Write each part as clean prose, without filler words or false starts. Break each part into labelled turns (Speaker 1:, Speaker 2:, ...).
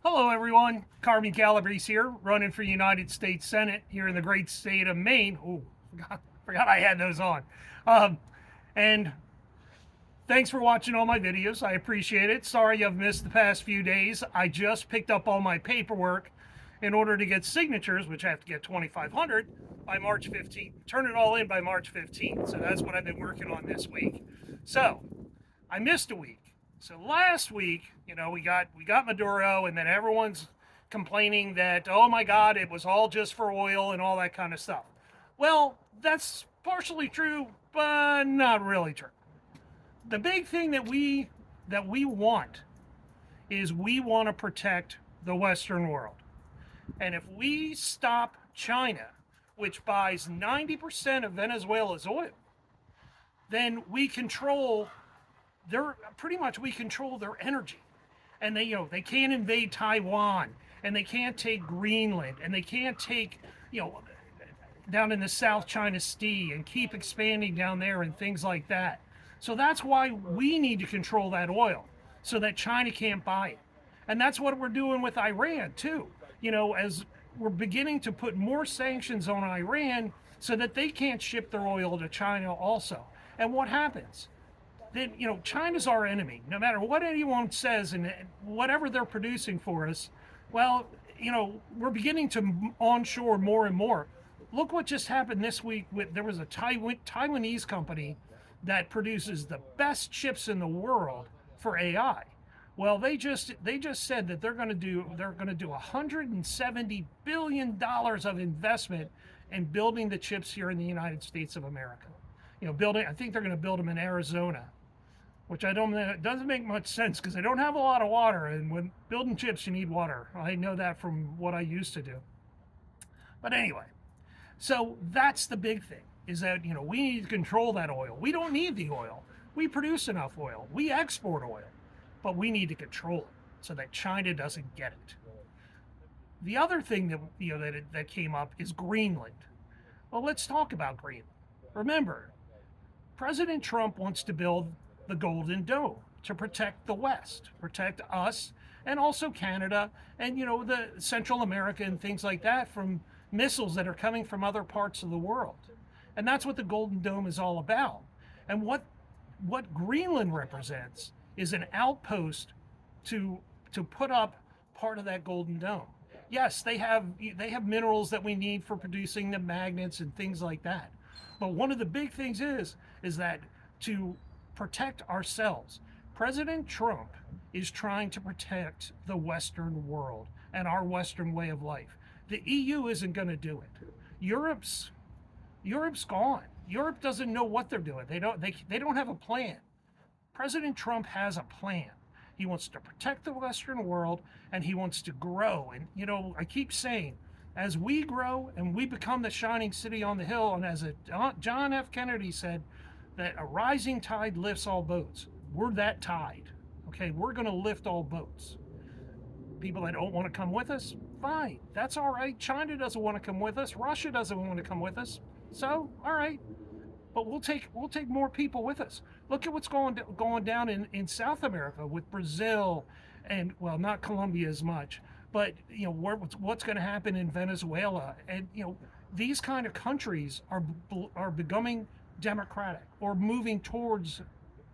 Speaker 1: Hello, everyone. Carmen Calabrese here, running for United States Senate here in the great state of Maine. Oh, forgot I had those on. Um, and thanks for watching all my videos. I appreciate it. Sorry I've missed the past few days. I just picked up all my paperwork in order to get signatures, which I have to get 2,500 by March 15th. Turn it all in by March 15th. So that's what I've been working on this week. So I missed a week. So last week, we got Maduro, and then everyone's complaining that, oh my God, it was all just for oil and all that kind of stuff. Well, that's partially true, but not really true. The big thing that we want is we want to protect the Western world. And if we stop China, which buys 90% of Venezuela's oil, then we control their energy. And they can't invade Taiwan, and they can't take Greenland, and they can't take, down in the South China Sea and keep expanding down there and things like that. So that's why we need to control that oil so that China can't buy it. And that's what we're doing with Iran too. As we're beginning to put more sanctions on Iran so that they can't ship their oil to China also. And what happens? Then, China's our enemy. No matter what anyone says and whatever they're producing for us, well, we're beginning to onshore more and more. Look what just happened this week. There was a Taiwanese company that produces the best chips in the world for AI. Well, they just said that they're going to do $170 billion of investment in building the chips here in the United States of America. I think they're going to build them in Arizona, which it doesn't make much sense because they don't have a lot of water, and when building chips you need water. I know that from what I used to do. But anyway, so that's the big thing, is that we need to control that oil. We don't need the oil. We produce enough oil. We export oil, but we need to control it so that China doesn't get it. The other thing that came up is Greenland. Well, let's talk about Greenland. Remember, President Trump wants to build the Golden Dome to protect the West, protect us, and also Canada and the Central America and things like that from missiles that are coming from other parts of the world. And that's what the Golden Dome is all about. And what Greenland represents is an outpost to put up part of that Golden Dome. Yes, they have minerals that we need for producing the magnets and things like that. But one of the big things is that to protect ourselves, President Trump is trying to protect the Western world and our Western way of life. The EU isn't going to do it. Europe's gone. Europe doesn't know what they're doing. They don't have a plan. President Trump has a plan. He wants to protect the Western world, and he wants to grow. And I keep saying, as we grow and we become the shining city on the hill, and as John F. Kennedy said, that a rising tide lifts all boats. We're that tide. Okay, we're going to lift all boats. People that don't want to come with us, fine. That's all right. China doesn't want to come with us. Russia doesn't want to come with us. So, all right. But we'll take more people with us. Look at what's going down in South America with Brazil, and well, not Colombia as much, but what's going to happen in Venezuela, and these kind of countries are becoming democratic or moving towards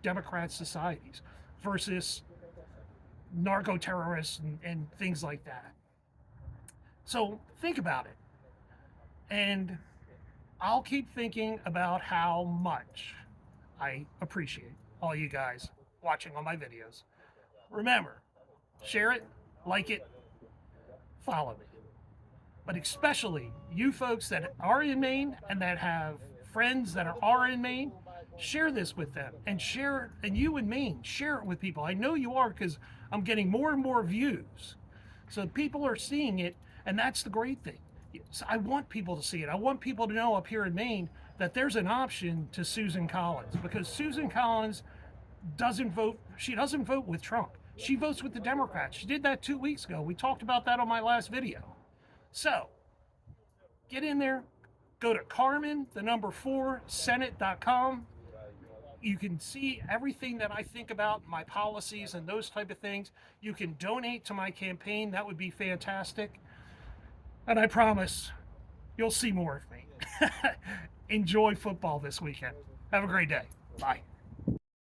Speaker 1: democrat societies versus narco terrorists and things like that. So think about it. And I'll keep thinking about how much I appreciate all you guys watching all my videos. Remember, share it, like it, follow me. But especially you folks that are in Maine and that have friends that are in Maine, share this with them, and you in Maine, share it with people. I know you are, because I'm getting more and more views. So people are seeing it, and that's the great thing. So I want people to see it. I want people to know up here in Maine that there's an option to Susan Collins, because Susan Collins doesn't vote. She doesn't vote with Trump. She votes with the Democrats. She did that 2 weeks ago. We talked about that on my last video. So get in there, go to Carmen, the number 4, Senate.com. you can see everything that I think about, my policies and those type of things. You can donate to my campaign. That would be fantastic. And I promise you'll see more of me. Enjoy football this weekend. Have a great day. Bye.